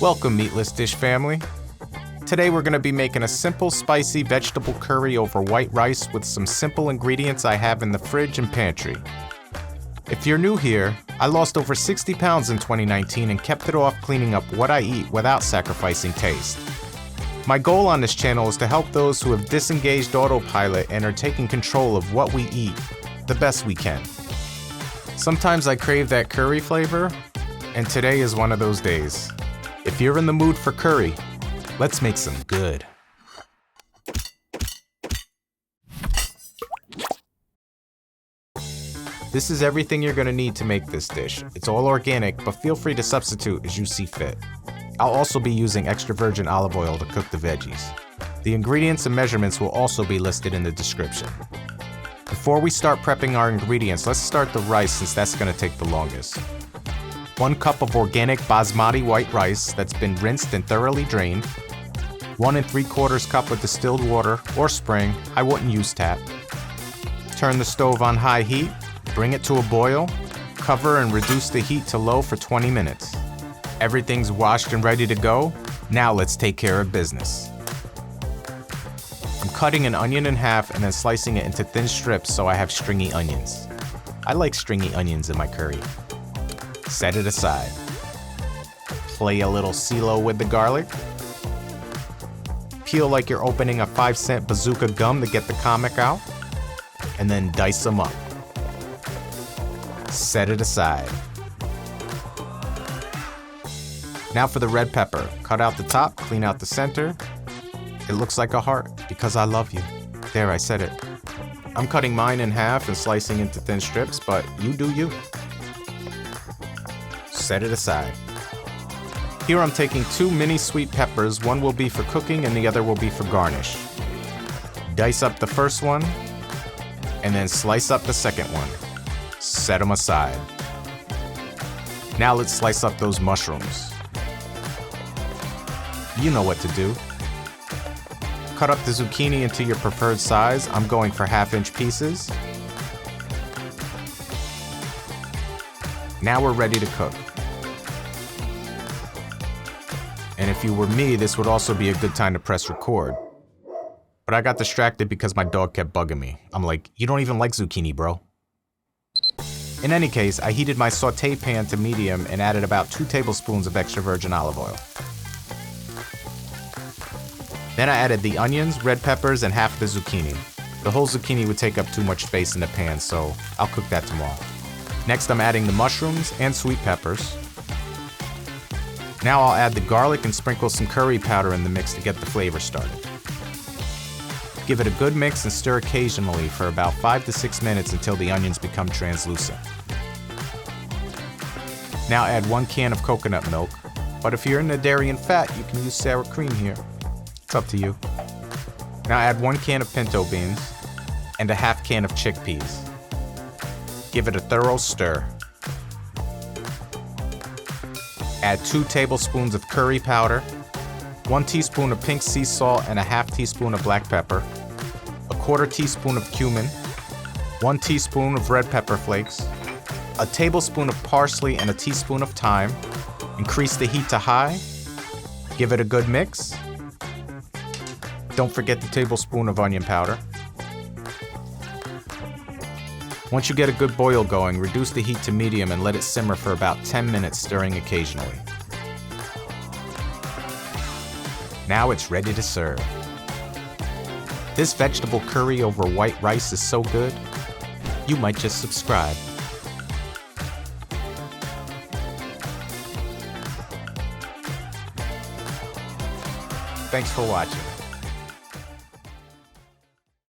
Welcome, Meatless Dish family. Today we're going to be making a simple, spicy vegetable curry over white rice with some simple ingredients I have in the fridge and pantry. If you're new here, I lost over 60 pounds in 2019 and kept it off cleaning up what I eat without sacrificing taste. My goal on this channel is to help those who have disengaged autopilot and are taking control of what we eat the best we can. Sometimes I crave that curry flavor, and today is one of those days. If you're in the mood for curry, let's make some good. This is everything you're gonna need to make this dish. It's all organic, but feel free to substitute as you see fit. I'll also be using extra virgin olive oil to cook the veggies. The ingredients and measurements will also be listed in the description. Before we start prepping our ingredients, let's start the rice since that's gonna take the longest. 1 cup of organic basmati white rice that's been rinsed and thoroughly drained. 1 3/4 cup of distilled water or spring, I wouldn't use tap. Turn the stove on high heat, bring it to a boil, cover and reduce the heat to low for 20 minutes. Everything's washed and ready to go. Now let's take care of business. I'm cutting an onion in half and then slicing it into thin strips so I have stringy onions. I like stringy onions in my curry. Set it aside. Play a little CeeLo with the garlic. Peel like you're opening a 5-cent bazooka gum to get the comic out. And then dice them up. Set it aside. Now for the red pepper. Cut out the top, clean out the center. It looks like a heart because I love you. There, I said it. I'm cutting mine in half and slicing into thin strips, but you do you. Set it aside. Here I'm taking 2 mini sweet peppers. One will be for cooking and the other will be for garnish. Dice up the first one and then slice up the second one. Set them aside. Now let's slice up those mushrooms. You know what to do. Cut up the zucchini into your preferred size. I'm going for 1/2-inch pieces. Now we're ready to cook. And if you were me, this would also be a good time to press record. But I got distracted because my dog kept bugging me. I'm like, you don't even like zucchini, bro. In any case, I heated my saute pan to medium and added about 2 tablespoons of extra virgin olive oil. Then I added the onions, red peppers, and half the zucchini. The whole zucchini would take up too much space in the pan, so I'll cook that tomorrow. Next, I'm adding the mushrooms and sweet peppers. Now I'll add the garlic and sprinkle some curry powder in the mix to get the flavor started. Give it a good mix and stir occasionally for about 5 to 6 minutes until the onions become translucent. Now add 1 can of coconut milk, but if you're into dairy and fat, you can use sour cream here. It's up to you. Now add 1 can of pinto beans and a 1/2 can of chickpeas. Give it a thorough stir. Add 2 tablespoons of curry powder, 1 teaspoon of pink sea salt and a 1/2 teaspoon of black pepper, a 1/4 teaspoon of cumin, 1 teaspoon of red pepper flakes, a tablespoon of parsley and a teaspoon of thyme. Increase the heat to high. Give it a good mix. Don't forget the tablespoon of onion powder. Once you get a good boil going, reduce the heat to medium and let it simmer for about 10 minutes, stirring occasionally. Now it's ready to serve. This vegetable curry over white rice is so good, you might just subscribe. Thanks for watching.